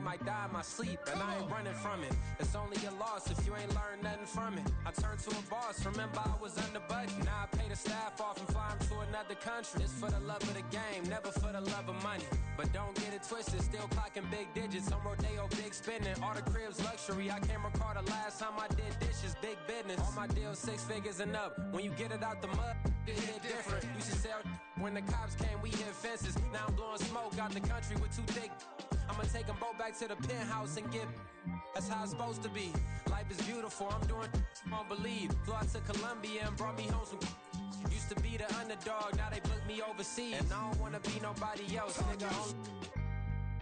big, might die in my sleep, and I ain't running from it. It's only a loss if you ain't learned nothing from it. I turned to a boss, remember I was under budget. Now I pay the staff off and fly them to another country. It's for the love of the game, never for the love of money. But don't get it twisted, still clocking big digits. On Rodeo, big spending, all the cribs luxury. I can't recall the last time I did dishes, big business. All my deals 6 figures and up. When you get it out the mud, it hit different. Used to sell when the cops came, we hit fences. Now I'm blowing smoke out the country with 2 thick. I'ma take them both back to the penthouse and get. That's how it's supposed to be. Life is beautiful, I'm doing you won't believe. Flew out to Colombia and brought me home some. Used to be the underdog, now they book me overseas. And I don't wanna be nobody else, nigga.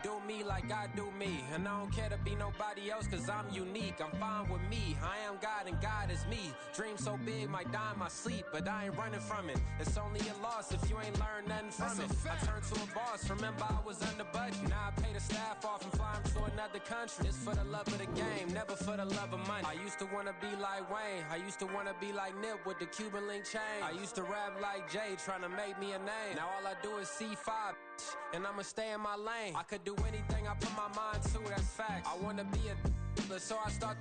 Do me like I do me. And I don't care to be nobody else, cause I'm unique. I'm fine with me, I am God and God is me. Dream so big, might die in my sleep, but I ain't running from it. It's only a loss if you ain't learned nothing from it. I turned to a boss, remember I was under budget. Now I pay the staff off and fly them to another country. It's for the love of the game, never for the love of money. I used to wanna be like Wayne, I used to wanna be like Nip with the Cuban link chain. I used to rap like Jay, trying to make me a name. Now all I do is C5, and I'ma stay in my lane. I could do anything I put my mind to, that's facts. I wanna be a so I start.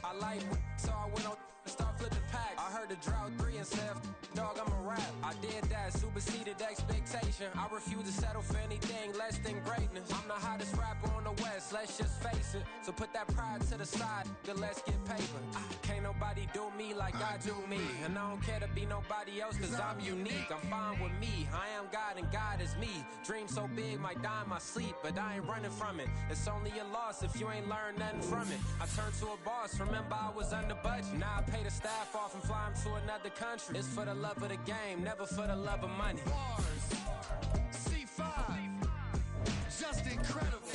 I like so I went on and start flipping packs. I heard the drought 3 and said, dog, I'm a rap. I did that, superseded expectation. I refuse to settle for anything less than greatness. I'm the hottest rapper on the West, let's just face it. So put that pride to the side, then let's get paper. Can't nobody do me like I do me. And I don't care to be nobody else, cause I'm unique. I'm fine with me, I am God and God is me. Dream so big, might die in my sleep, but I ain't running from it. It's only a loss if you ain't learned nothing from it. I turned to a boss, remember I was under budget. Now I pay the staff off and fly them to another country. It's for the love of the game, never for the love of money. Bars, C5, just incredible.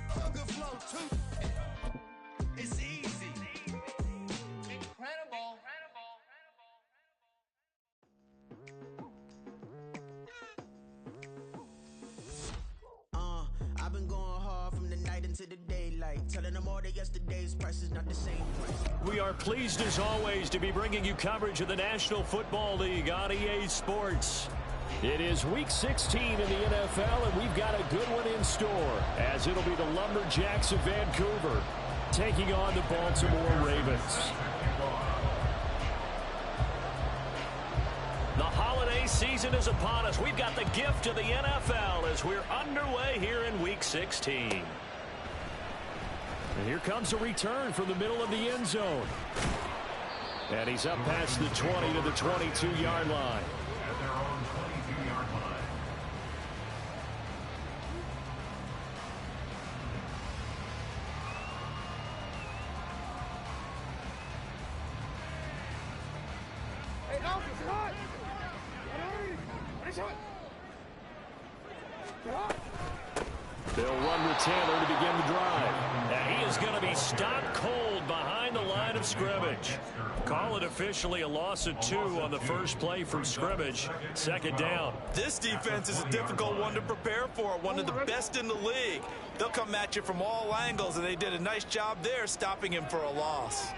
Hunger flow too. It's easy. Incredible. I've been going hard from the night into the daylight, telling them all that yesterday's price is not the same price. We are pleased as always to be bringing you coverage of the National Football League on EA Sports. It is week 16 in the NFL, and we've got a good one in store, as it'll be the Lumberjacks of Vancouver taking on the Baltimore Ravens. The holiday season is upon us. We've got the gift of the NFL as we're underway here in week 16. And here comes a return from the middle of the end zone. And he's up past the 20 to the 22-yard line. At their own 22-yard line. Hey, no, it's hot! They'll run with Taylor to begin the drive. And he is going to be stopped cold behind the line of scrimmage. Call it officially a loss of 2 on the first play from scrimmage. Second down. This defense is a difficult one to prepare for, one of the best in the league. They'll come at you from all angles, and they did a nice job there stopping him for a loss.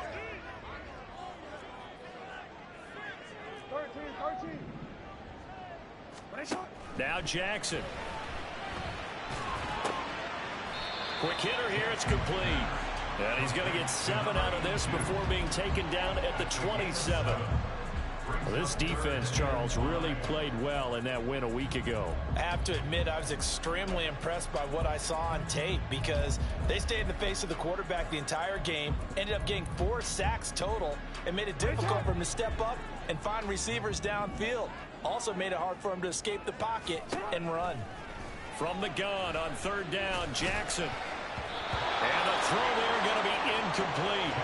13. Now Jackson. Quick hitter here, it's complete. And he's going to get 7 out of this before being taken down at the 27. Well, this defense, Charles, really played well in that win a week ago. I have to admit, I was extremely impressed by what I saw on tape because they stayed in the face of the quarterback the entire game, ended up getting 4 sacks total, and made it difficult for him to step up and find receivers downfield. Also made it hard for him to escape the pocket and run. From the gun on third down, Jackson. And the throw there going to be incomplete.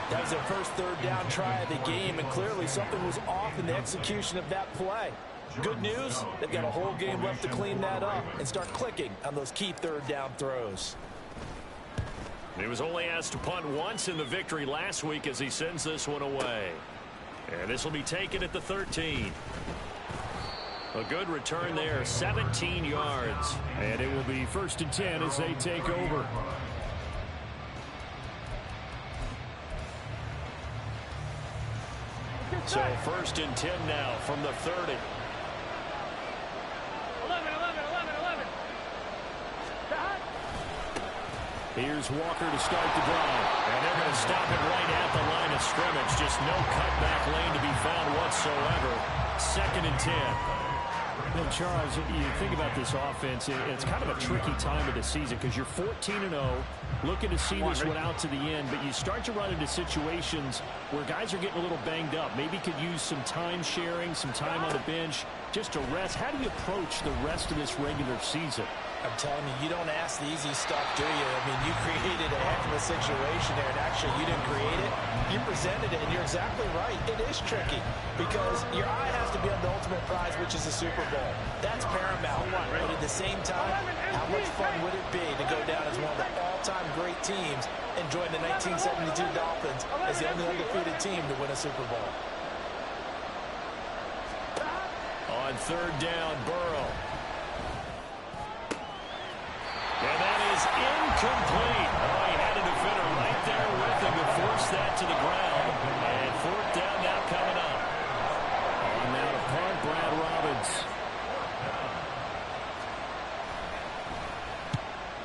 That was their first third down try of the game, and clearly something was off in the execution of that play. Good news, they've got a whole game left to clean that up and start clicking on those key third down throws. He was only asked to punt once in the victory last week as he sends this one away. And this will be taken at the 13. A good return there, 17 yards. And it will be 1st and 10 as they take over. So 1st and 10 now from the 30. 11. Here's Walker to start the drive. And they're going to stop it right at the line of scrimmage. Just no cutback lane to be found whatsoever. 2nd and 10. You know, Charles, you think about this offense, it's kind of a tricky time of the season because you're 14-0, looking to see this one out to the end, but you start to run into situations where guys are getting a little banged up. Maybe could use some time sharing, some time on the bench, just to rest. How do you approach the rest of this regular season? I'm telling you, you don't ask the easy stuff, do you? I mean, you created a heck of a situation there, and actually you didn't create it. You presented it, and you're exactly right. It is tricky because your eye has to be on the ultimate prize, which is the Super Bowl. That's paramount. But at the same time, how much fun would it be to go down as one of the all-time great teams and join the 1972 Dolphins as the only undefeated team to win a Super Bowl? On 3rd down, Burrow. And that is incomplete. Oh, he had a defender right there with him to force that to the ground. And 4th down now coming up. On now to punt, Brad Robbins.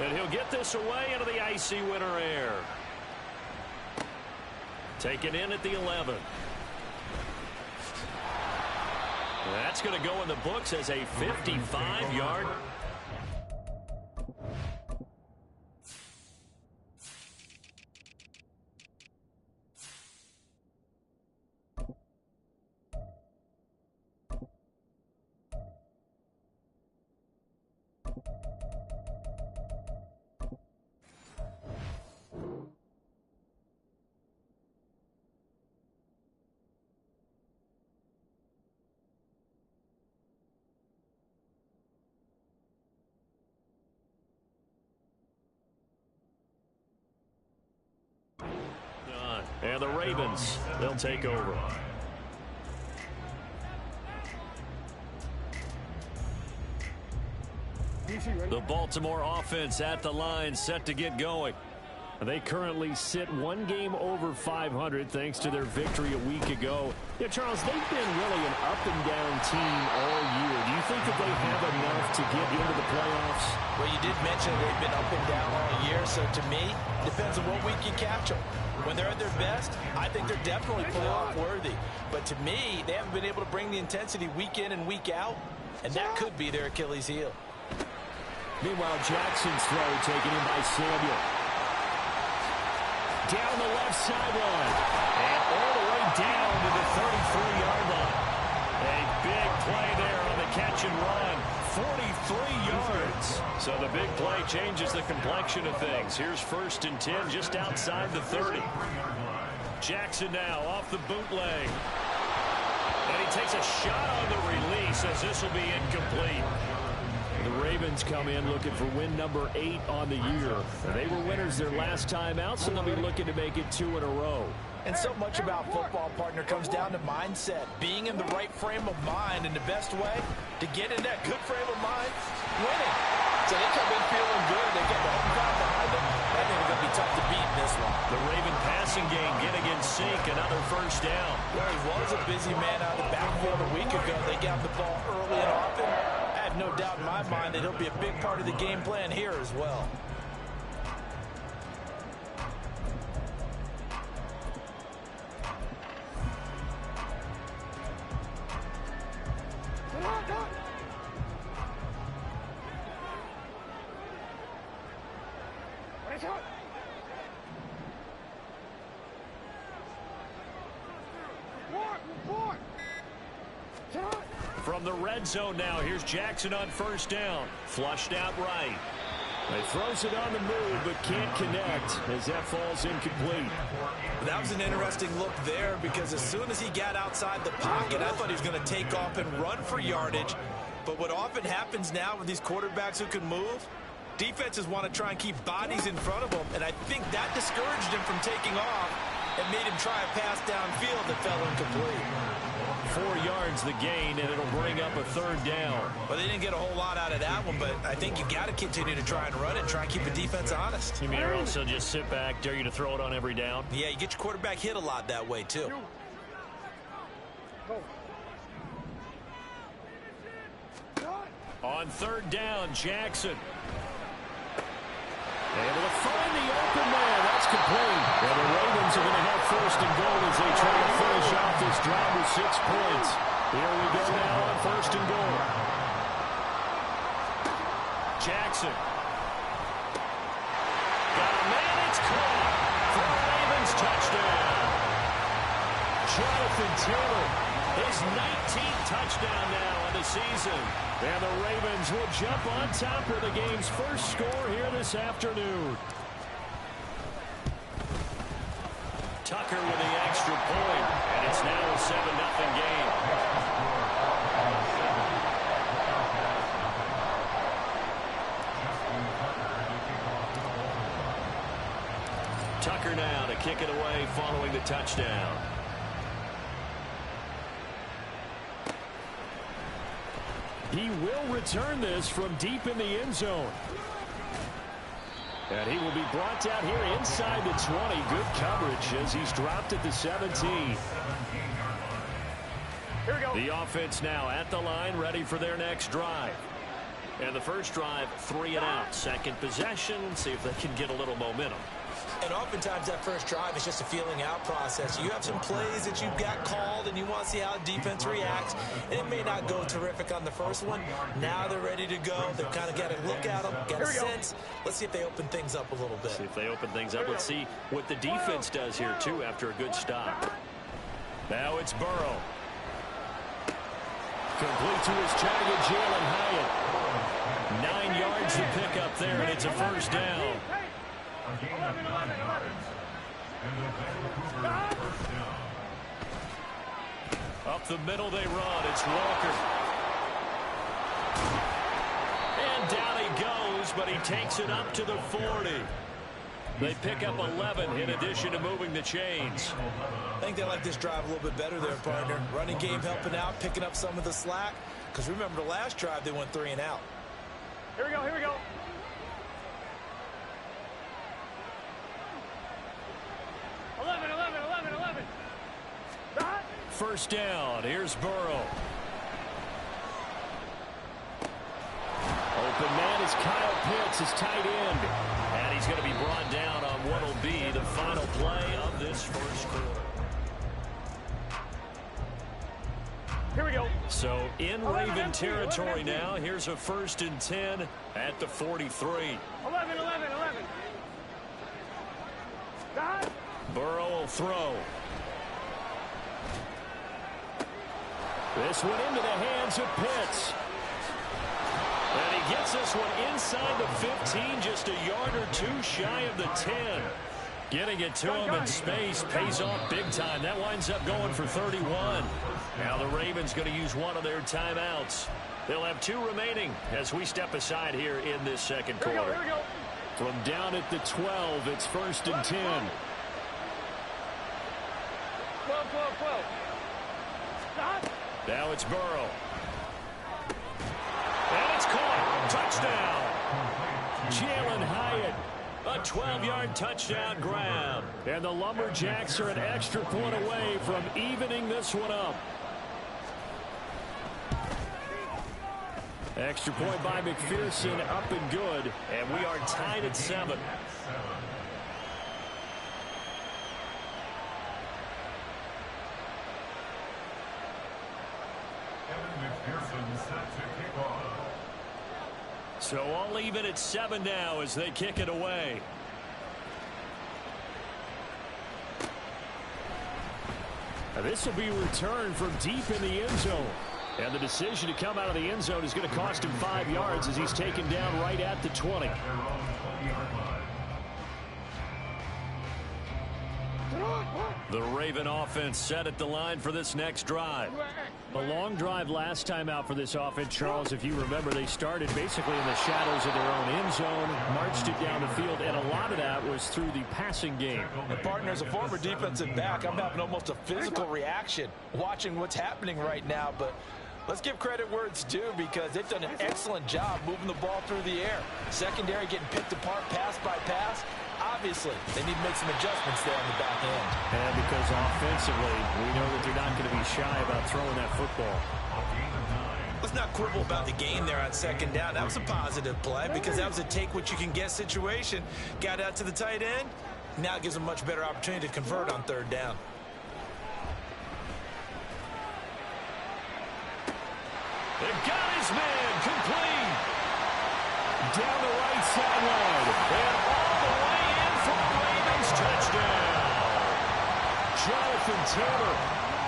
And he'll get this away into the icy winter air. Taken in at the 11. That's going to go in the books as a 55-yard. And the Ravens, they'll take over. The Baltimore offense at the line, set to get going. They currently sit 1 game over 500 thanks to their victory a week ago. Yeah, Charles, they've been really an up-and-down team all year. Do you think that they have enough to get into the playoffs? Well, you did mention they've been up and down all year, so to me, it depends on what week you catch them. When they're at their best, I think they're definitely playoff worthy. But to me, they haven't been able to bring the intensity week in and week out, and that could be their Achilles heel. Meanwhile, Jackson's throw taken in by Samuel. Down the left sideline. And all the way down to the 33-yard line. A big play there on the catch and run. 43 yards. So the big play changes the complexion of things. Here's 1st and 10 just outside the 30. Jackson now off the bootleg. And he takes a shot on the release as this will be incomplete. The Ravens come in looking for win number 8 on the year. They were winners their last time out, so they'll be looking to make it 2 in a row. And so much about football, partner, comes down to mindset. Being in the right frame of mind, and the best way to get in that good frame of mind, winning. So they come in feeling good. They get the home crowd behind them. I think it's going to be tough to beat in this one. The Raven passing game getting in sync. Another 1st down. Well, he was a busy man out of the backfield a week ago. They got the ball early and often. I have no doubt in my mind that he'll be a big part of the game plan here as well. From the red zone now, here's Jackson on 1st down. Flushed out right. He throws it on the move, but can't connect as that falls incomplete. That was an interesting look there because as soon as he got outside the pocket, I thought he was going to take off and run for yardage. But what often happens now with these quarterbacks who can move, defenses want to try and keep bodies in front of them, and I think that discouraged him from taking off and made him try a pass downfield that fell incomplete. 4 yards the gain, and it'll bring up a 3rd down. Well, they didn't get a whole lot out of that one, but I think you got to continue to try and run and try and keep the defense honest. You mean also just sit back, dare you to throw it on every down? Yeah, you get your quarterback hit a lot that way, too. On 3rd down, Jackson. Able to find the That's complete. And the Ravens are going to have first and goal as they try to finish off this drive with 6 points. Here we go now on first and goal. Jackson. Got a man, it's caught for a Ravens touchdown. Jonathan Taylor, his 19th touchdown now in the season. And the Ravens will jump on top with the game's first score here this afternoon. Tucker with the extra point, and it's now a 7-0 game. Tucker now to kick it away following the touchdown. He will return this from deep in the end zone. And he will be brought down here inside the 20. Good coverage as he's dropped at the 17. Here we go. The offense now at the line, ready for their next drive. And the first drive, 3 and out. Second possession, see if they can get a little momentum. And oftentimes that first drive is just a feeling out process. You have some plays that you've got called and you want to see how the defense reacts. And it may not go terrific on the first one. Now they're ready to go. They've kind of got to look at them, get a sense. Let's see if they open things up a little bit. See if they open things up. Let's see what the defense does here, too, after a good stop. Now it's Burrow. Complete to his target, Jalen Hyatt. 9 yards to pick up there, and it's a first down. A gain of 9 yards. And the Vancouver first down. Up the middle they run. It's Walker. And down he goes, but he takes it up to the 40. They pick up 11 in addition to moving the chains. I think they like this drive a little bit better there, partner. Running game helping out, picking up some of the slack. Because remember the last drive, they went 3 and out. Here we go, here we go. First down. Here's Burrow. Open man is Kyle Pitts, his tight end. And he's going to be brought down on what will be the final play of this first quarter. Here we go. So in Raven territory now. Here's a 1st and 10 at the 43. 11. Burrow will throw. This one into the hands of Pitts. And he gets this one inside the 15, just a yard or two shy of the 10. Getting it to him in space pays off big time. That winds up going for 31. Now the Ravens going to use one of their timeouts. They'll have 2 remaining as we step aside here in this second quarter. Here we go. From down at the 12, it's 1st and 10. 12. Stop. Now it's Burrow. And it's caught. Touchdown. Jalen Hyatt. A 12-yard touchdown grab. And the Lumberjacks are an extra point away from evening this one up. Extra point by McPherson, up and good. And we are tied at 7. So I'll leave it at 7 now as they kick it away. Now this will be returned from deep in the end zone. And the decision to come out of the end zone is going to cost him 5 yards as he's taken down right at the 20. The Raven offense set at the line for this next drive. A long drive last time out for this offense, Charles. If you remember, they started basically in the shadows of their own end zone, marched it down the field, and a lot of that was through the passing game. And partner, as a former defensive back, I'm having almost a physical reaction watching what's happening right now. But let's give credit where it's due because they've done an excellent job moving the ball through the air. Secondary getting picked apart pass by pass. Obviously, they need to make some adjustments there on the back end. And because offensively, we know that they're not going to be shy about throwing that football. Let's not quibble about the gain there on 2nd down. That was a positive play because that was a take-what-you-can-get situation. Got out to the tight end, Now it gives them much better opportunity to convert on third down. They've got his man complete. Down the right sideline. And all the way in for a Ravens touchdown. Jonathan Taylor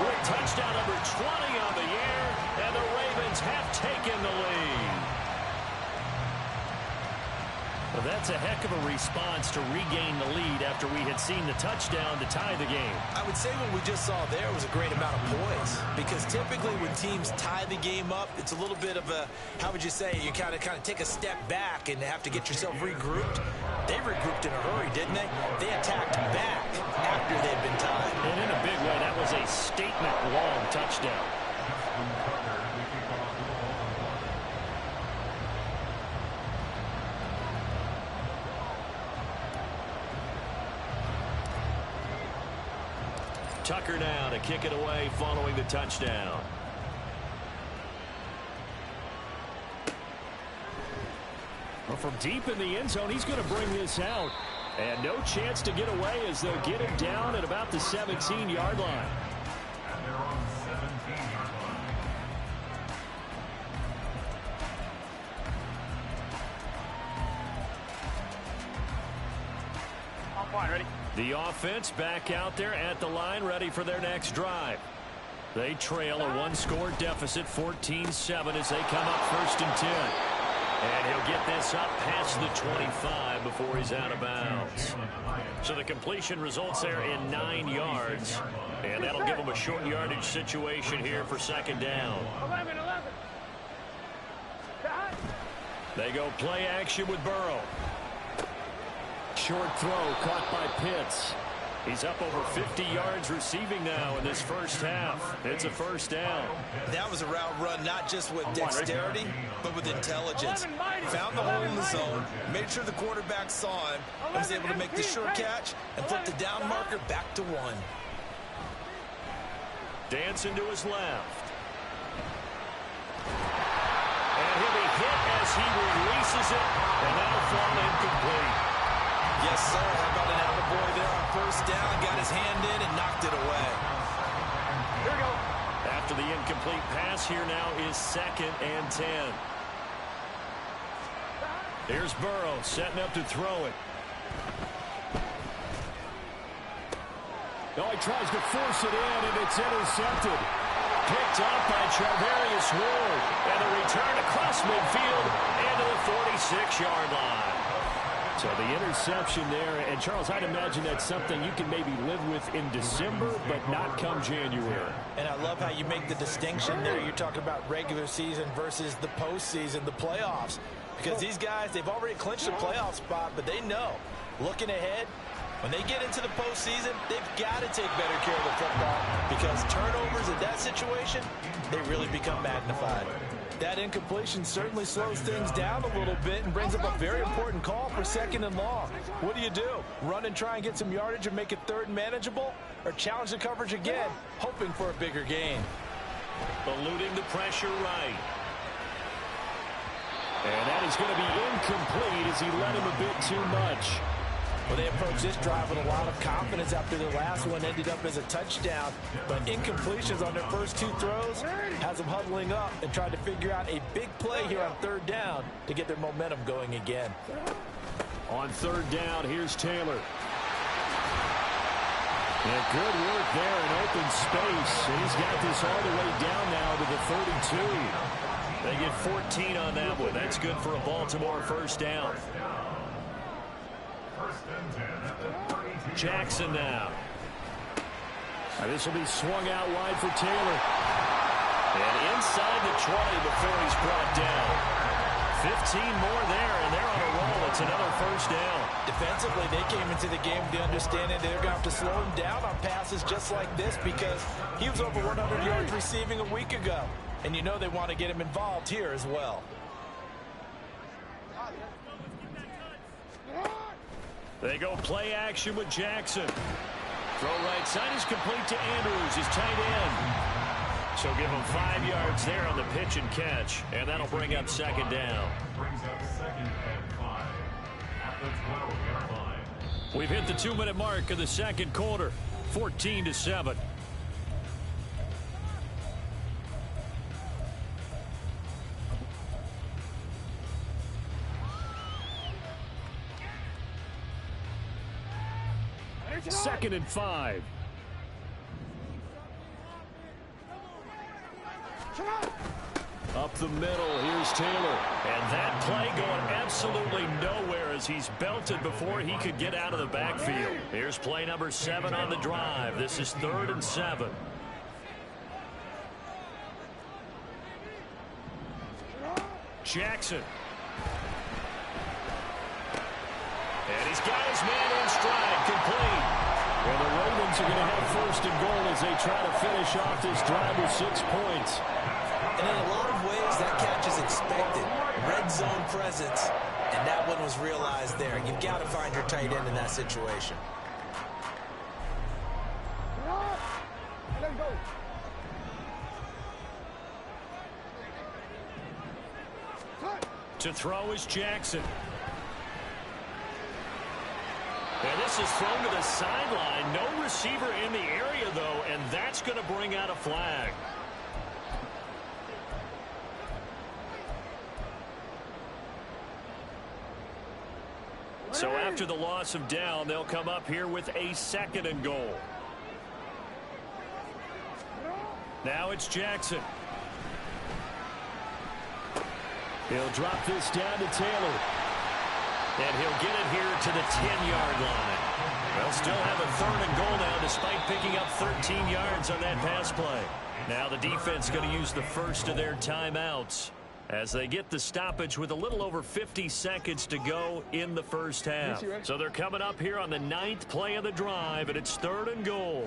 with touchdown number 20 on the year. And the Ravens have taken the lead. Well, that's a heck of a response to regain the lead after we had seen the touchdown to tie the game. I would say what we just saw there was a great amount of poise, because typically when teams tie the game up, it's a little bit of a, how would you say, you kind of take a step back and have to get yourself regrouped. They regrouped in a hurry, didn't they? They attacked back after they'd been tied. And in a big way, that was a statement-long touchdown. Tucker now to kick it away following the touchdown. Well, from deep in the end zone, he's going to bring this out. And no chance to get away as they'll get him down at about the 17-yard line. And they're on the 17-yard line. On point, ready? The offense back out there at the line, ready for their next drive. They trail a one-score deficit, 14-7, as they come up 1st and 10. And he'll get this up past the 25 before he's out of bounds. So the completion results there in 9 yards. And that'll give them a short yardage situation here for 2nd down. 11. They go play action with Burrow. Short throw caught by Pitts. He's up over 50 yards receiving now in this first half. It's a 1st down. That was a route run not just with dexterity, but with intelligence. Found the hole in the zone, made sure the quarterback saw him, and was able to make the sure catch and flip the down marker back to 1. Dancing to his left. And he'll be hit as he releases it, and that'll fall incomplete. Yes, sir. How about an attaboy there on 1st down? Got his hand in and knocked it away. Here we go. After the incomplete pass, here now is 2nd and 10. Here's Burrow setting up to throw it. Oh, he tries to force it in, and it's intercepted. Picked up by Charvarius Ward. And the return across midfield into the 46-yard line. So the interception there, and Charles, I'd imagine that's something you can maybe live with in December, but not come January. And I love how you make the distinction there. You're talking about regular season versus the postseason, the playoffs. Because these guys, they've already clinched a playoff spot, but they know, looking ahead, when they get into the postseason, they've got to take better care of the football, because turnovers in that situation, they really become magnified. That incompletion certainly slows things down a little bit and brings up a very important call for 2nd and long. What do? Run and try and get some yardage and make it 3rd and manageable? Or challenge the coverage again, hoping for a bigger gain? Eluding the pressure right. And that is going to be incomplete as he led him a bit too much. Well, they approached this drive with a lot of confidence after the last one ended up as a touchdown. But incompletions on their first 2 throws has them huddling up and trying to figure out a big play here on 3rd down to get their momentum going again. On 3rd down, here's Taylor. And good work there in open space. And he's got this all the way down now to the 32. They get 14 on that one. That's good for a Baltimore 1st down. Jackson now. This will be swung out wide for Taylor. And inside the 20 before he's brought down. 15 more there, and they're on a roll. It's another 1st down. Defensively, they came into the game with the understanding they're going to have to slow him down on passes just like this, because he was over 100 yards receiving a week ago. And you know they want to get him involved here as well. They go play action with Jackson. Throw right side is complete to Andrews, his tight end. So give him 5 yards there on the pitch and catch, and that'll bring up 2nd down. Brings up 2nd and 5 at the 12-yard line. We've hit the 2-minute mark of the second quarter, 14-7. Second and 5. Up the middle, here's Taylor. And that play going absolutely nowhere as he's belted before he could get out of the backfield. Here's play number 7 on the drive. This is 3rd and 7. Jackson. And he's got his man in stride, complete. And the Ravens are going to have 1st and goal as they try to finish off this drive with 6 points. And in a lot of ways, that catch is expected. Red zone presence, and that one was realized there. You've got to find your tight end in that situation. To throw is Jackson. And this is thrown to the sideline. No receiver in the area, though, and that's going to bring out a flag. So after the loss of down, they'll come up here with a 2nd and goal. Now it's Jackson. He'll drop this down to Taylor. And he'll get it here to the 10-yard line. They'll still have a 3rd and goal now despite picking up 13 yards on that pass play. Now the defense going to use the first of their timeouts as they get the stoppage with a little over 50 seconds to go in the first half. So they're coming up here on the 9th play of the drive, and it's 3rd and goal.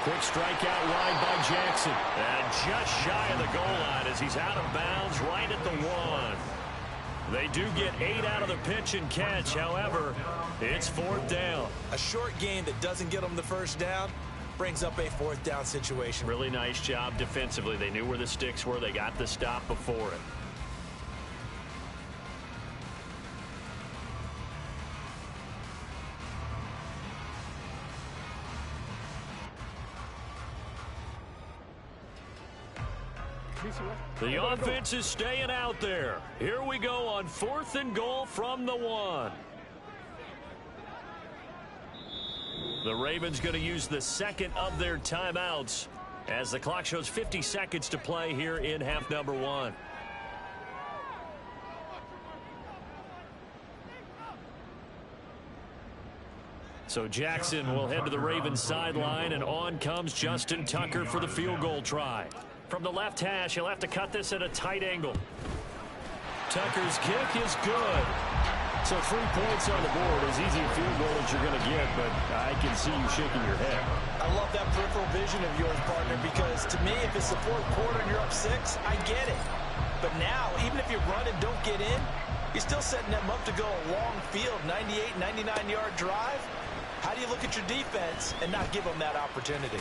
Quick strike out wide by Jackson. And just shy of the goal line as he's out of bounds right at the 1. They do get 8 out of the pitch and catch. However, it's 4th down. A short game that doesn't get them the first down brings up a 4th down situation. Really nice job defensively. They knew where the sticks were. They got the stop before it. The offense is staying out there. Here we go on 4th and goal from the 1. The Ravens going to use the 2nd of their timeouts as the clock shows 50 seconds to play here in half number 1. So Jackson will head to the Ravens sideline, and on comes Justin Tucker for the field goal try. From the left hash, he'll have to cut this at a tight angle. Tucker's kick is good. So 3 points on the board, as easy a field goal as you're going to get, but I can see you shaking your head. I love that peripheral vision of yours, partner, because to me, if it's the 4th quarter and you're up 6, I get it. But now, even if you run and don't get in, you're still setting them up to go a long field, 98, 99-yard drive. How do you look at your defense and not give them that opportunity?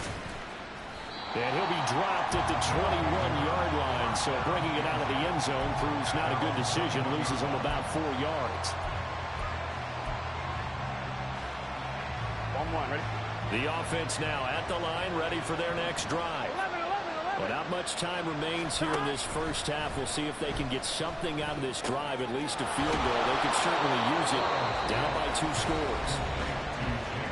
And he'll be dropped at the 21-yard line, so bringing it out of the end zone proves not a good decision, loses him about 4 yards. 1-1, ready? The offense now at the line, ready for their next drive. Well, not much time remains here in this first half. We'll see if they can get something out of this drive, at least a field goal. They could certainly use it, down by 2 scores.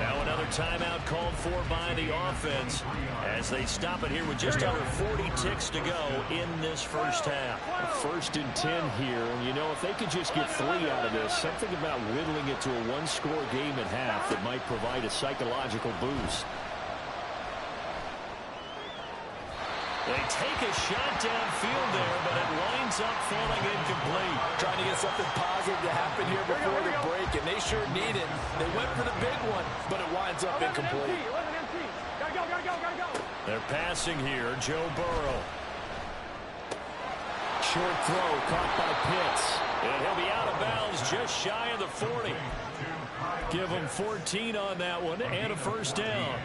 Now another timeout called for by the offense as they stop it here with just under 40 ticks to go in this first half. 1st and 10 here, and you know, if they could just get 3 out of this, something about whittling it to a 1-score game at half that might provide a psychological boost. They take a shot downfield there, but it winds up falling incomplete. Trying to get something positive to happen here before the break, and they sure need it. They went for the big one, but it winds up incomplete. They're passing here, Joe Burrow. Short throw caught by Pitts. And he'll be out of bounds just shy of the 40. Give him 14 on that one and a 1st down.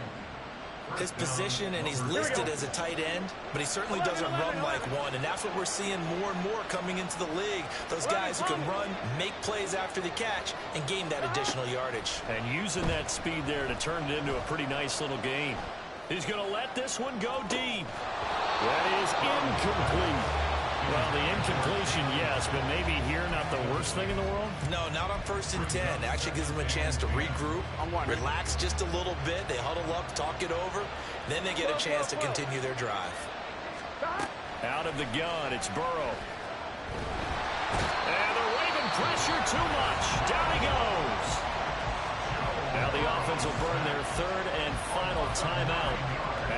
his position, and he's listed as a tight end, but he certainly doesn't run like one, and that's what we're seeing more and more coming into the league. Those guys who can run, make plays after the catch, and gain that additional yardage. And using that speed there to turn it into a pretty nice little game. He's going to let this one go deep. That is incomplete. Well, the incompletion, yes, but maybe here not the worst thing in the world? No, not on 1st and 10. Actually gives them a chance to regroup, relax just a little bit. They huddle up, talk it over. Then they get a chance to continue their drive. Out of the gun, it's Burrow. And they're waving pressure too much. Down he goes. Now the offense will burn their 3rd and final timeout,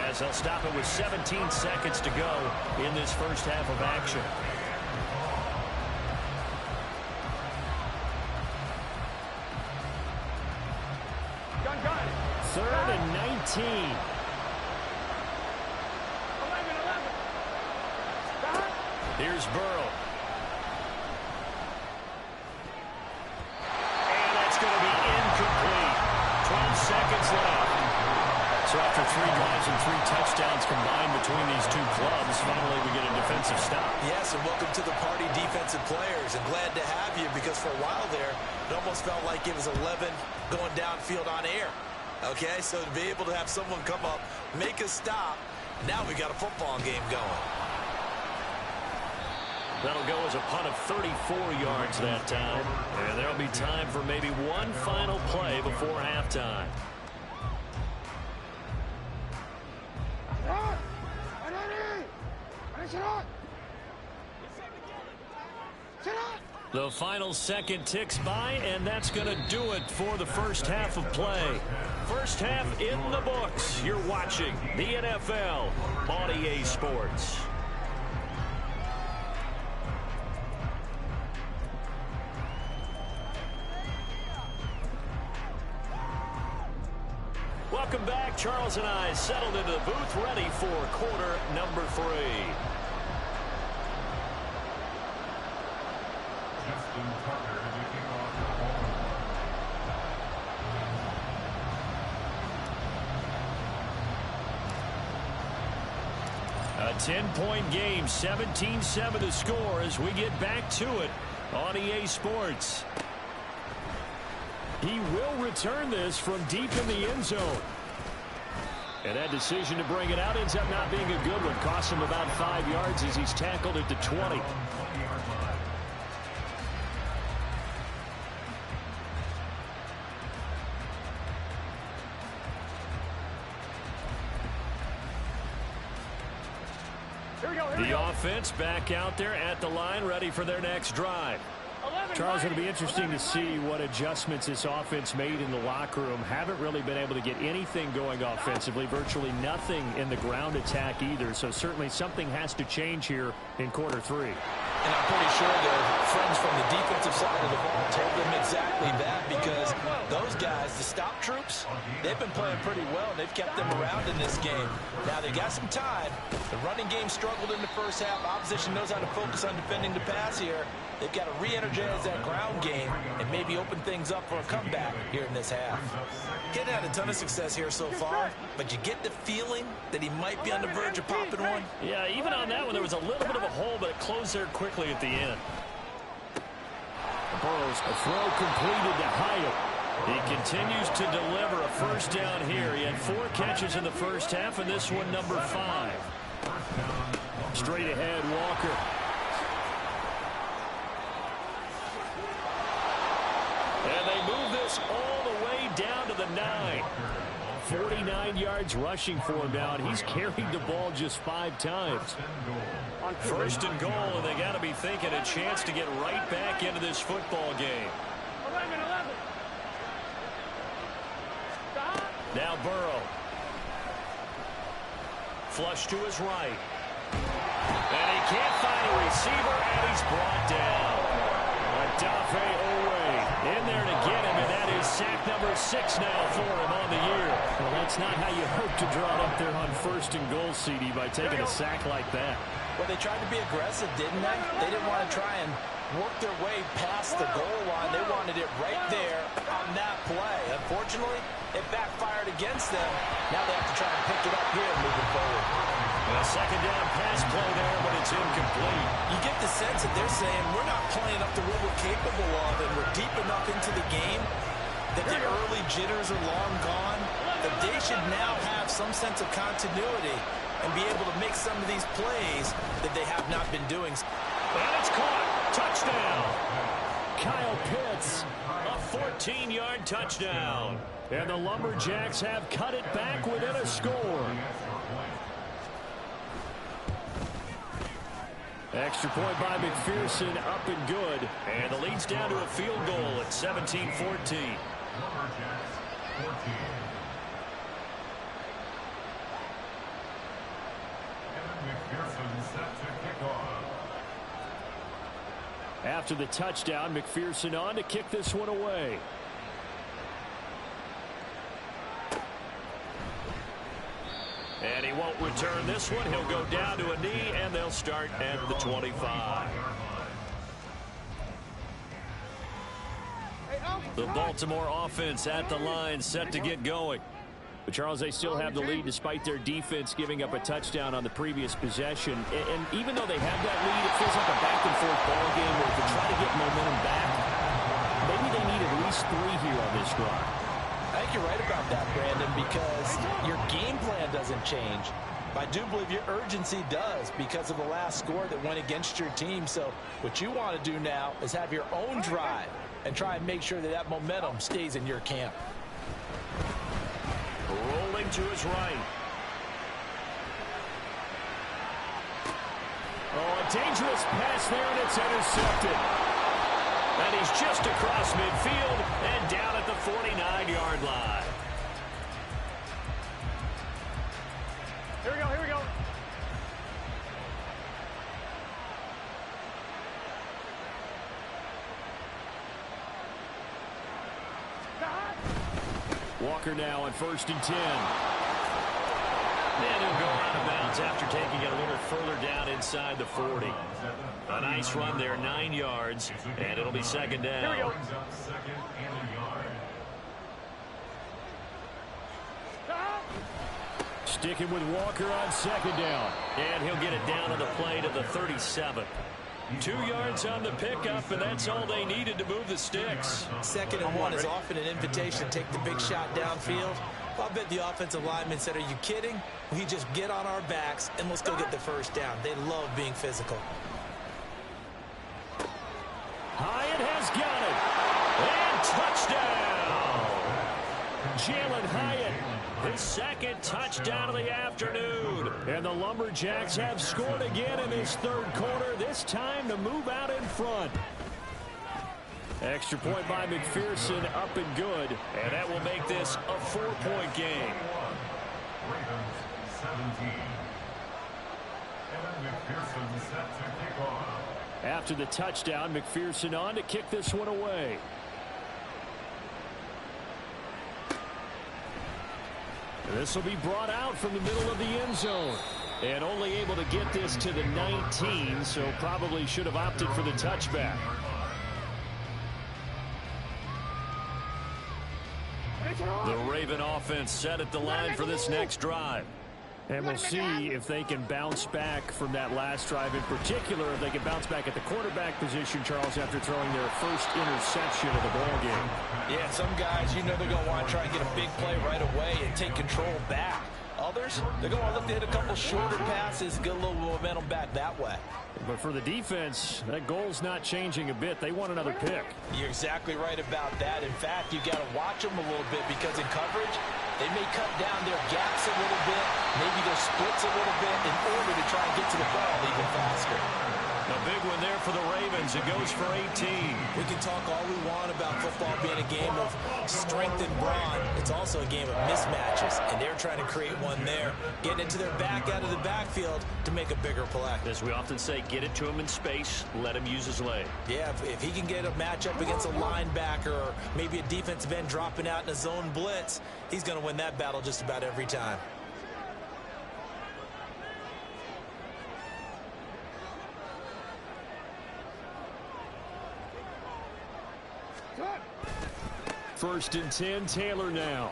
as they'll stop it with 17 seconds to go in this first half of action. Gun. 3rd and 19. 11. Here's Burrow. And that's going to be incomplete. 12 seconds left. So after 3 drives and 3 touchdowns combined between these two clubs, finally we get a defensive stop. Yes, and welcome to the party, defensive players. And glad to have you, because for a while there, it almost felt like it was 11 going downfield on air. Okay, so to be able to have someone come up, make a stop, now we got a football game going. That'll go as a punt of 34 yards that time. And there'll be time for maybe one final play before halftime. The final second ticks by, and that's going to do it for the first half of play. First half in the books. You're watching the NFL on EA Sports. Welcome back. Charles and I settled into the booth, ready for quarter number 3. Justin Tucker to kick off the ball. A 10-point game, 17-7 the score as we get back to it on EA Sports. He will return this from deep in the end zone. And that decision to bring it out ends up not being a good one. Costs him about 5 yards as he's tackled at the 20. The offense back out there at the line, ready for their next drive. Charles, it'll be interesting to see what adjustments this offense made in the locker room. Haven't really been able to get anything going offensively, virtually nothing in the ground attack either. So certainly something has to change here in quarter 3. And I'm pretty sure their friends from the defensive side of the ball told them exactly that, because those guys, the stop troops, they've been playing pretty well, and they've kept them around in this game. Now, they got some time. The running game struggled in the first half. Opposition knows how to focus on defending the pass here. They've got to re-energize that ground game and maybe open things up for a comeback here in this half. Getting had a ton of success here so far, but you get the feeling that he might be on the verge of popping one. Yeah, even on that one, there was a little bit of a hole, but it closed there quickly at the end. Burrow's a throw completed to Hyatt. He continues to deliver a first down here. He had 4 catches in the first half, and this one number 5. Straight ahead, Walker. And they move this all the way down to the 9. 49 yards rushing for him now, and he's carried the ball just 5 times. First and goal, and they got to be thinking a chance to get right back into this football game. 11. Now Burrow. Flush to his right. And he can't find a receiver, and he's brought down. Adafe Owe in there to get him, and that is sack number 6 now for him on the year. Well, that's not how you hope to draw it up there on first and goal, CD, by taking a sack like that. Well, they tried to be aggressive, didn't they? They didn't want to try and work their way past the goal line. They wanted it right there on that play. Unfortunately, it backfired against them. Now they have to try and pick it play there, but it's incomplete. You get the sense that they're saying we're not playing up to what we're capable of, and we're deep enough into the game that the early jitters are long gone, that they should now have some sense of continuity and be able to make some of these plays that they have not been doing. And it's caught. Touchdown. Kyle Pitts, a 14-yard touchdown. And the Lumberjacks have cut it back within a score. Extra point by McPherson, up and good. And the lead's down to a field goal at 17-14. Lumberjacks 14. McPherson set to kick off. After the touchdown, McPherson on to kick this one away. And he won't return this one. He'll go down to a knee, and they'll start at the 25. The Baltimore offense at the line, set to get going. But, Charles, they still have the lead despite their defense giving up a touchdown on the previous possession. And even though they have that lead, it feels like a back-and-forth ball game where to try to get momentum back, maybe they need at least 3 here on this drive. I think you're right about that, Brandon, because your game plan doesn't change. I do believe your urgency does because of the last score that went against your team. So what you want to do now is have your own drive and try and make sure that that momentum stays in your camp. Rolling to his right. Oh, a dangerous pass there, and it's intercepted. And he's just across midfield and down at the 49-yard line. Here we go, here we go. Walker now on 1st and 10. And he'll go out of bounds after taking it a little further down inside the 40. A nice run there, 9 yards, and it'll be second down. Here we go. Sticking with Walker on 2nd down. And he'll get it down to the play to the 37. 2 yards on the pickup, and that's all they needed to move the sticks. 2nd and 1 is often an invitation to take the big shot downfield. I'll bet the offensive lineman said, are you kidding? We just get on our backs and let's go get the first down. They love being physical. Hyatt has got it. And touchdown! Jalen Hyatt, his 2nd touchdown of the afternoon. And the Lumberjacks have scored again in this 3rd quarter, this time to move out in front. Extra point by McPherson, up and good. And that will make this a 4-point game. Ravens 17. McPherson set to kick off. After the touchdown, McPherson on to kick this one away. This will be brought out from the middle of the end zone. And only able to get this to the 19, so probably should have opted for the touchback. The Raven offense set at the line for this next drive. And we'll see if they can bounce back from that last drive. In particular, if they can bounce back at the quarterback position, Charles, after throwing their first interception of the ball game. Yeah, some guys, you know they're going to want to try and get a big play right away and take control back. Others, they're going to look to hit a couple shorter passes, get a little momentum back that way. But for the defense, that goal's not changing a bit. They want another pick. You're exactly right about that. In fact, you got to watch them a little bit because in coverage, they may cut down their gaps a little bit, maybe their splits a little bit in order to try and get to the ball even faster. A big one there for the Ravens. It goes for 18. We can talk all we want about football being a game of strength and brawn. It's also a game of mismatches, and they're trying to create one there, getting it to their back out of the backfield to make a bigger play. As we often say, get it to him in space, let him use his leg. Yeah, if he can get a matchup against a linebacker or maybe a defensive end dropping out in a zone blitz, he's going to win that battle just about every time. First and 10, Taylor now.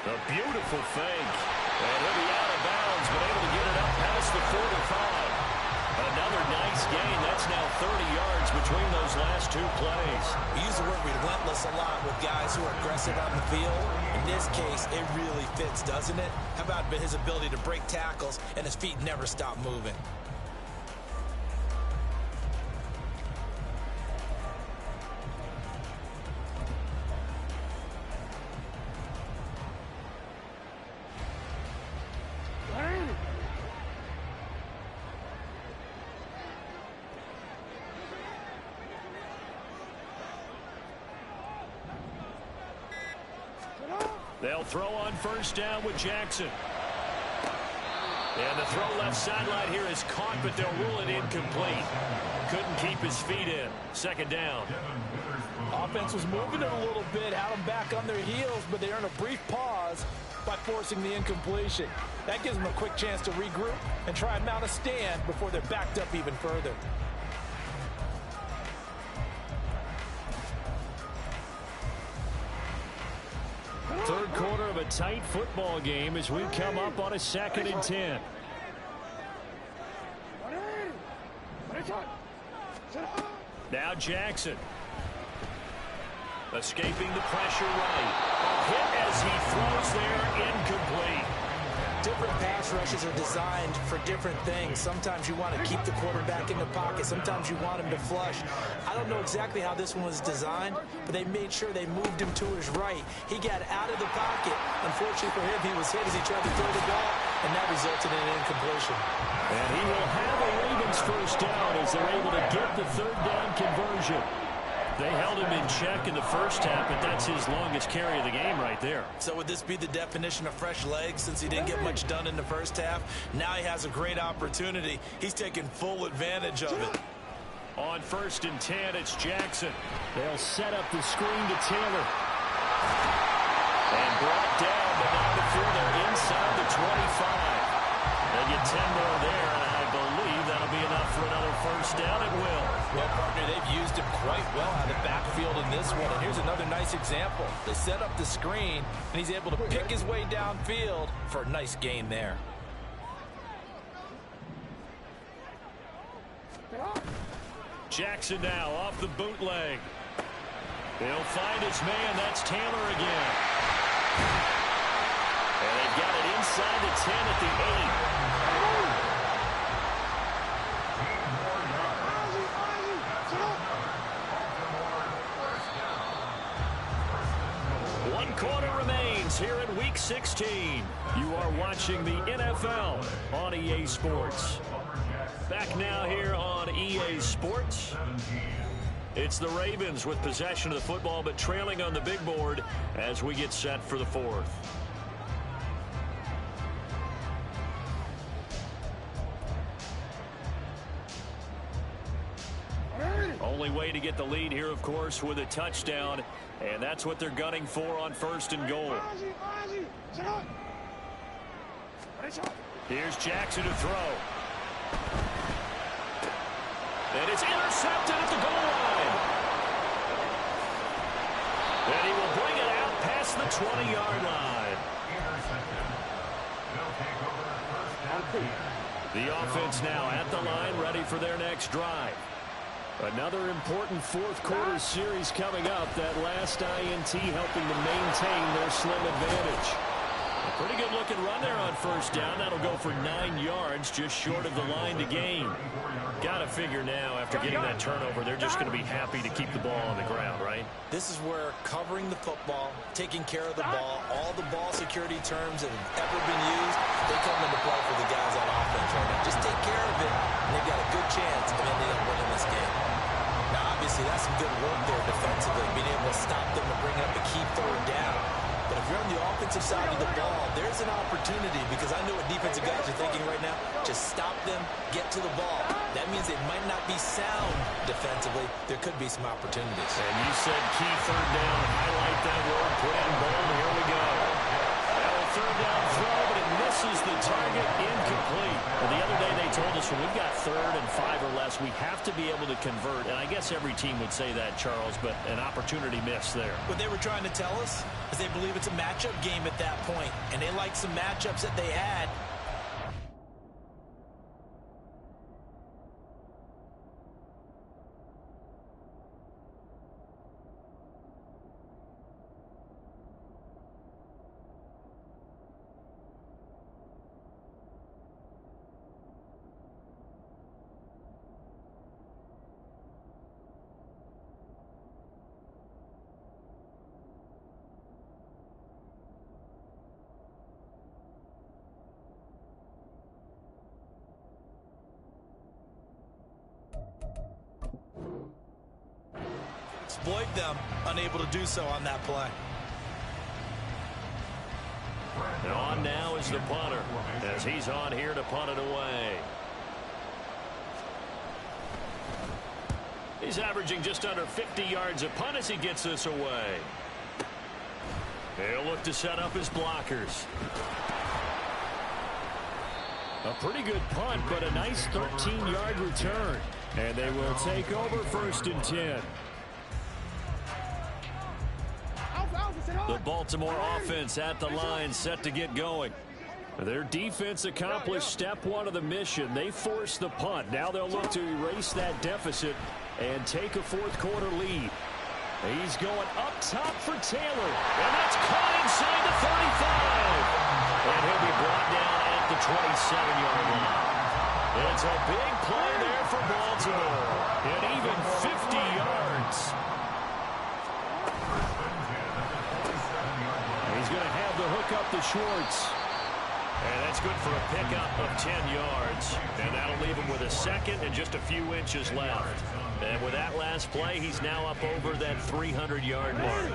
A beautiful fake. And he'll be out of bounds, but able to get it up past across the 45. Another nice gain. That's now 30 yards between those last two plays. We use the word relentless a lot with guys who are aggressive on the field. In this case, it really fits, doesn't it? How about his ability to break tackles and his feet never stop moving? They'll throw on first down with Jackson. And the throw left sideline here is caught, but they'll rule it incomplete. Couldn't keep his feet in. Second down. Offense was moving it a little bit, had them back on their heels, but they earned a brief pause by forcing the incompletion. That gives them a quick chance to regroup and try and mount a stand before they're backed up even further. Third quarter of a tight football game as we come up on a 2nd and 10. Now Jackson. Escaping the pressure right. A hit as he throws there, incomplete. Different pass rushes are designed for different things. Sometimes you want to keep the quarterback in the pocket. Sometimes you want him to flush. I don't know exactly how this one was designed, but they made sure they moved him to his right. He got out of the pocket. Unfortunately for him, he was hit as he tried to throw the ball, and that resulted in an incompletion. And he will have a Ravens first down as they're able to get the third down conversion. They held him in check in the first half, but that's his longest carry of the game right there. So would this be the definition of fresh legs since he didn't get much done in the first half? Now he has a great opportunity. He's taking full advantage of it. On 1st and 10, it's Jackson. They'll set up the screen to Taylor. And brought down, but not before they're inside the 25. They get 10 more there, and I believe that'll be enough for another first down. It will. Well, partner, they've used him quite well out of the backfield in this one. And here's another nice example. They set up the screen, and he's able to pick his way downfield for a nice gain there. Jackson now off the bootleg. He'll find his man. That's Taylor again. And they've got it inside the 10 at the 8. One quarter remains here in Week 16. You are watching the NFL on EA Sports. Back now here on EA Sports. It's the Ravens with possession of the football, but trailing on the big board as we get set for the fourth. Only way to get the lead here, of course, with a touchdown, and that's what they're gunning for on 1st and goal. Here's Jackson to throw. And it's intercepted at the goal line. And he will bring it out past the 20-yard line. The offense now at the line, ready for their next drive. Another important fourth quarter series coming up. That last INT helping to maintain their slim advantage. A pretty good looking run there on first down. That'll go for 9 yards, just short of the line to gain. Got to figure now, after getting that turnover, they're just going to be happy to keep the ball on the ground, right? This is where covering the football, taking care of the ball, all the ball security terms that have ever been used, they come into play for the guys on offense right now. Just take care of it, and they've got a good chance of ending up winning this game. Now, obviously, that's some good work there defensively, being able to stop them and bring up a key third down. But if you're on the offensive side of the ball, there's an opportunity, because I know what defensive guys are thinking right now. Just stop them, get to the ball. That means they might not be sound defensively. There could be some opportunities. And you said key third down. Highlight that word. Put it in bold. Here we go. That'll third down throw, but it misses the target. Incomplete. Well, the other day they told us when we've got 3rd and 5 or less, we have to be able to convert. And I guess every team would say that, Charles, but an opportunity missed there. What they were trying to tell us is they believe it's a matchup game at that point, and they like some matchups that they had. exploit them, unable to do so on that play. And on now is the punter, as he's on here to punt it away. He's averaging just under 50 yards a punt as he gets this away. He'll look to set up his blockers. A pretty good punt, but a nice 13-yard return. And they will take over 1st and 10. The Baltimore offense at the line, set to get going. Their defense accomplished step one of the mission. They forced the punt. Now they'll look to erase that deficit and take a 4th quarter lead. He's going up top for Taylor. And that's caught inside the 35. And he'll be brought down at the 27-yard line. It's a big play there for Baltimore. And even 50 yards. He's going to have the hook up to Schwartz. And that's good for a pickup of 10 yards. And that'll leave him with a second and just a few inches left. And with that last play, he's now up over that 300-yard mark.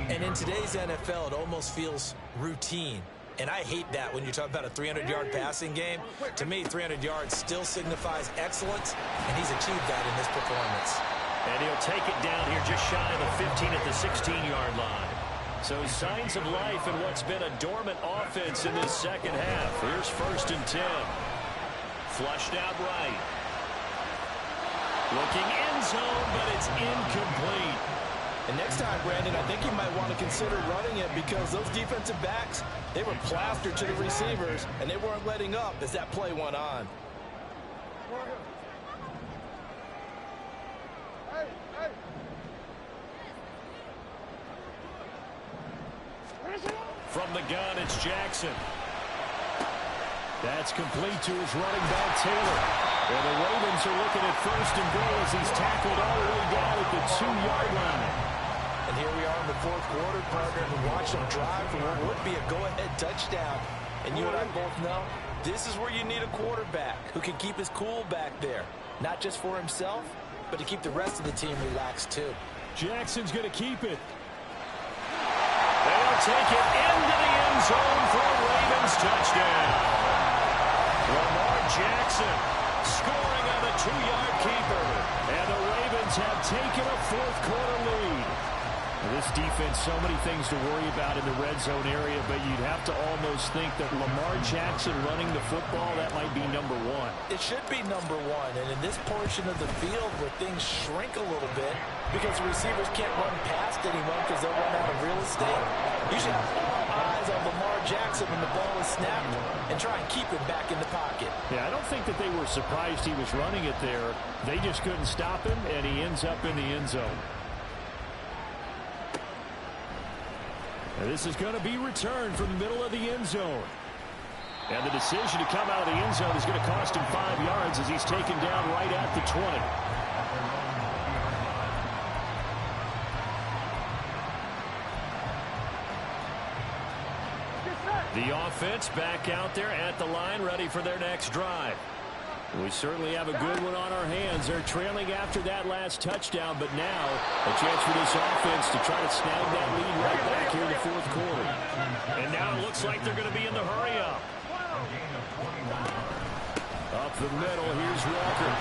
And in today's NFL, it almost feels routine. And I hate that when you talk about a 300-yard passing game. To me, 300 yards still signifies excellence, and he's achieved that in this performance. And he'll take it down here just shy of the 15 at the 16-yard line. So signs of life in what's been a dormant offense in this second half. Here's 1st and 10. Flushed out right. Looking end zone, but it's incomplete. And next time, Brandon, I think you might want to consider running it because those defensive backs, they were plastered to the receivers, and they weren't letting up as that play went on. From the gun, it's Jackson. That's complete to his running back, Taylor. And the Ravens are looking at 1st and goal as he's tackled all the way down at the 2-yard line. And here we are in the 4th quarter, partner, and watch them drive for what would be a go-ahead touchdown. And you and I both know this is where you need a quarterback who can keep his cool back there. Not just for himself, but to keep the rest of the team relaxed, too. Jackson's going to keep it. They'll take it into the end zone for a Ravens touchdown. Lamar Jackson scoring on a 2-yard keeper. And the Ravens have taken a 4th quarter lead. This defense, so many things to worry about in the red zone area, but you'd have to almost think that Lamar Jackson running the football, that might be number 1. It should be number 1, and in this portion of the field where things shrink a little bit because the receivers can't run past anyone because they'll run out of real estate, you should have all eyes on Lamar Jackson when the ball is snapped and try and keep him back in the pocket. Yeah, I don't think that they were surprised he was running it there. They just couldn't stop him, and he ends up in the end zone. And this is going to be returned from the middle of the end zone. And the decision to come out of the end zone is going to cost him 5 yards as he's taken down right at the 20. The offense back out there at the line, ready for their next drive. We certainly have a good one on our hands. They're trailing after that last touchdown, but now a chance for this offense to try to snag that lead right back here in the 4th quarter. And now it looks like they're going to be in the hurry-up. Up the middle, here's Walker.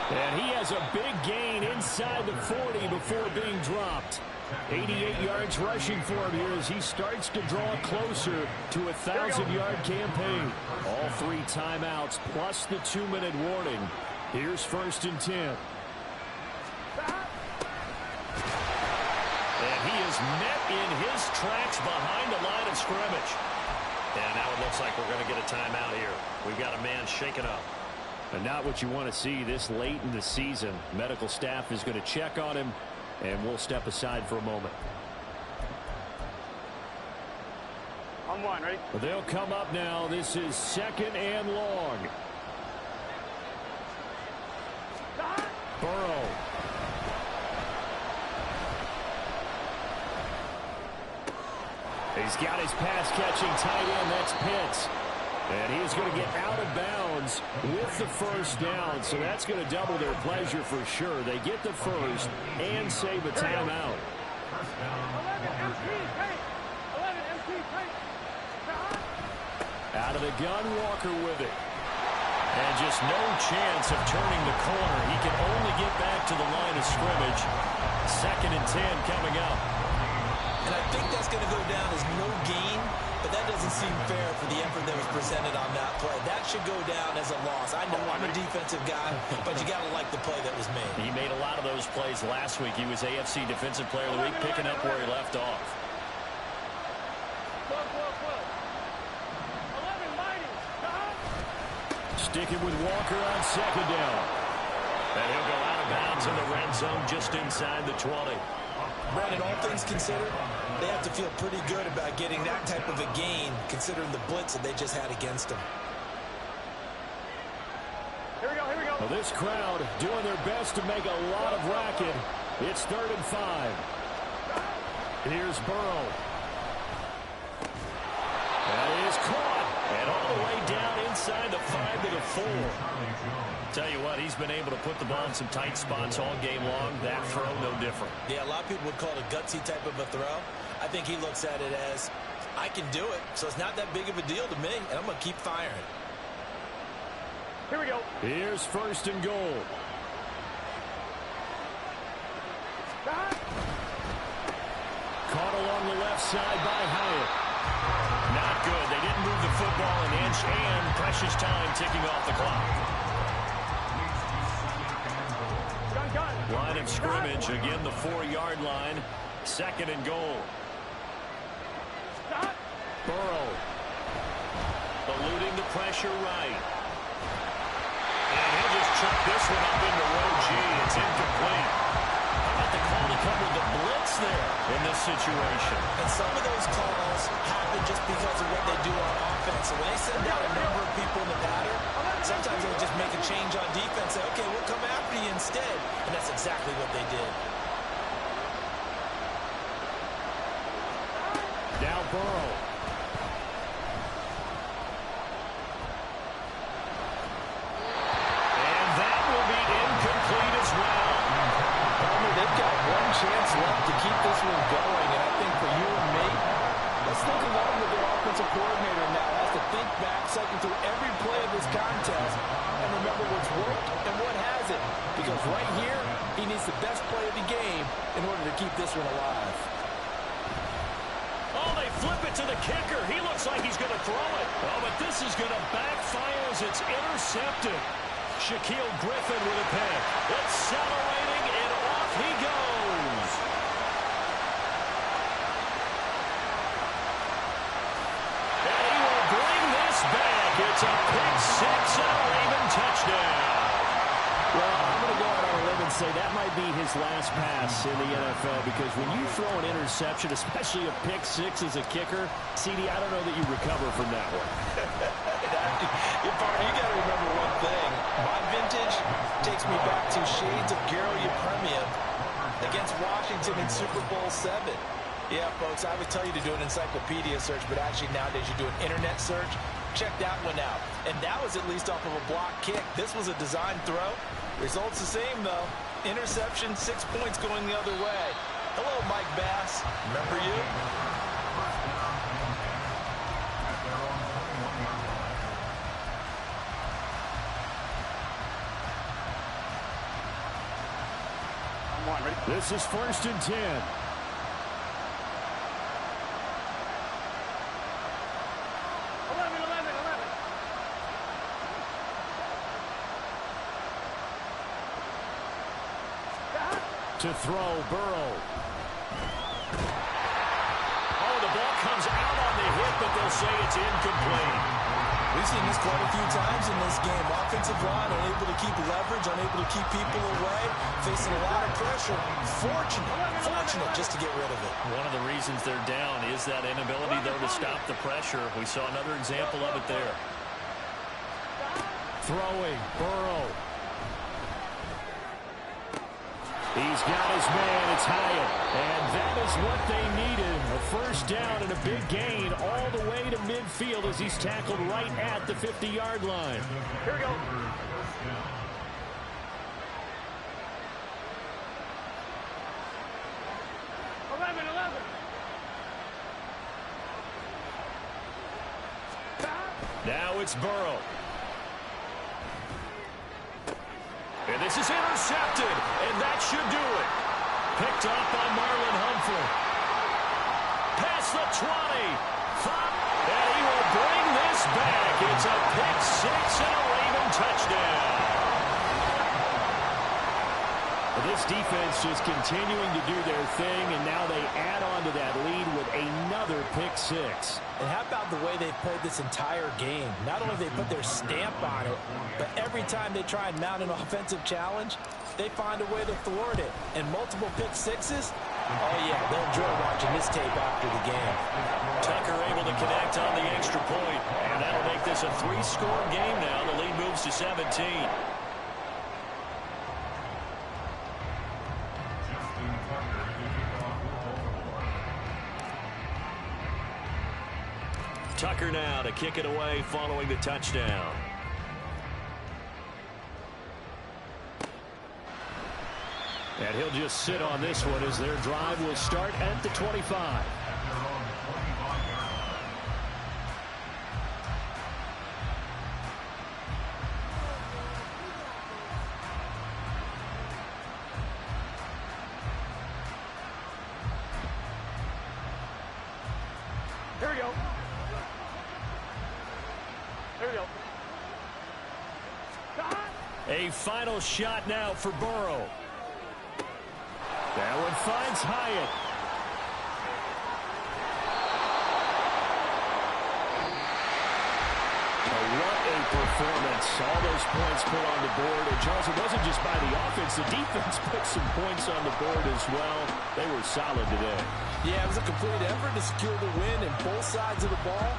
And he has a big gain inside the 40 before being dropped. 88 yards rushing for him here as he starts to draw closer to a 1,000-yard campaign. All 3 timeouts plus the 2-minute warning. Here's 1st and 10. And he is met in his tracks behind the line of scrimmage. And now it looks like we're going to get a timeout here. We've got a man shaken up. And not what you want to see this late in the season. Medical staff is going to check on him, and we'll step aside for a moment. On 1, ready? They'll come up now. This is 2nd and long. Burrow. He's got his pass-catching tight end. That's Pitts. And he's going to get out of bounds with the first down, so that's going to double their pleasure for sure. They get the first and save a timeout. 11 MT, paint. 11 MT, paint. Out of the gun, Walker with it. And just no chance of turning the corner. He can only get back to the line of scrimmage. 2nd and 10 coming up. And I think that's going to go down as no gain, but that doesn't seem fair for the effort that was presented on that play. That should go down as a loss. I know I'm a defensive guy, but you got to like the play that was made. He made a lot of those plays last week. He was AFC Defensive Player of the Week, picking up where he left off. Sticking with Walker on 2nd down. And he'll go out of bounds in the red zone just inside the 20. Brandon, all things considered, they have to feel pretty good about getting that type of a gain, considering the blitz that they just had against them. Here we go, here we go. Well, this crowd doing their best to make a lot of racket. It's 3rd and 5. Here's Burrow. That is caught. And all the way down inside the 5 to the 4. Tell you what, he's been able to put the ball in some tight spots all game long. That throw, no different. Yeah, a lot of people would call it a gutsy type of a throw. I think he looks at it as, I can do it, so it's not that big of a deal to me, and I'm going to keep firing. Here we go. Here's 1st and goal. Caught along the left side by Hyatt. Not good. They didn't move the football an inch, and precious time ticking off the clock. Line of scrimmage, again the 4-yard line. 2nd and goal. Burrow. Eluding the pressure right. And he'll just chuck this one up into row G. It's incomplete. How about the call to cover the blitz there in this situation? And some of those calls happen just because of what they do on offense. So when they send out a number of people in the pattern, sometimes they'll just make a change on defense. Say, okay, we'll come after you instead. And that's exactly what they did. Now Burrow. And that will be incomplete as well. They've got one chance left to keep this one going. And I think for you and me, let's think along with their offensive coordinator now. Has to think back, cycle through every play of this contest, and remember what's worked and what hasn't. Because right here, he needs the best play of the game in order to keep this one alive. Oh, they flip it to the kicker. He looks like he's going to throw it. Oh, but this is going to backfire as it's intercepted. Shaquille Griffin with a pick. Accelerating, and off he goes. And he will bring this back. It's a pick 6 and a Raven touchdown. Well, I'm going to go out on a limb and say that might be his last pass in the NFL, because when you throw an interception, especially a pick 6 as a kicker, CD, I don't know that you recover from that one. You got to remember one thing. My vintage takes me back to shades of Garo Yepremian against Washington in Super Bowl 7. Yeah, folks, I would tell you to do an encyclopedia search, but actually nowadays you do an internet search. Check that one out. And that was at least off of a block kick. This was a design throw. Results the same, though. Interception, 6 points going the other way. Hello, Mike Bass. Remember you? This is 1st and 10. To throw, Burrow. Oh, the ball comes out on the hit, but they'll say it's incomplete. We've seen this quite a few times in this game. Offensive line unable to keep leverage, unable to keep people away, facing a lot of pressure. Fortunate just to get rid of it. One of the reasons they're down is that inability, though, to stop the pressure. We saw another example of it there. Throwing, Burrow. He's got his man. It's Hyatt. And that is what they needed. A first down and a big gain all the way to midfield as he's tackled right at the 50-yard line. Here we go. Now it's Burrow. And this is intercepted, and that should do it. Picked up by Marlon Humphrey. Past the 20. And he will bring this back. It's a pick six and a Raven touchdown. This defense just continuing to do their thing, and now they add on to that lead with another pick six. And how about the way they've played this entire game? Not only have they put their stamp on it, but every time they try and mount an offensive challenge, they find a way to thwart it. And multiple pick sixes, oh yeah, they'll enjoy watching this tape after the game. Tucker able to connect on the extra point, and that'll make this a three-score game now. The lead moves to 17. Tucker now to kick it away following the touchdown. And he'll just sit on this one as their drive will start at the 25. Here we go. Here we go. A final shot now for Burrow. That one finds Hyatt. What a performance. All those points put on the board. And Charles, it wasn't just by the offense. The defense put some points on the board as well. They were solid today. Yeah, it was a complete effort to secure the win, and both sides of the ball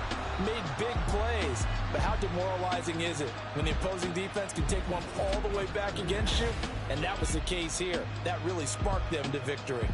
made big plays. But how demoralizing is it when the opposing defense can take one all the way back against you? And that was the case here. That really sparked them to victory.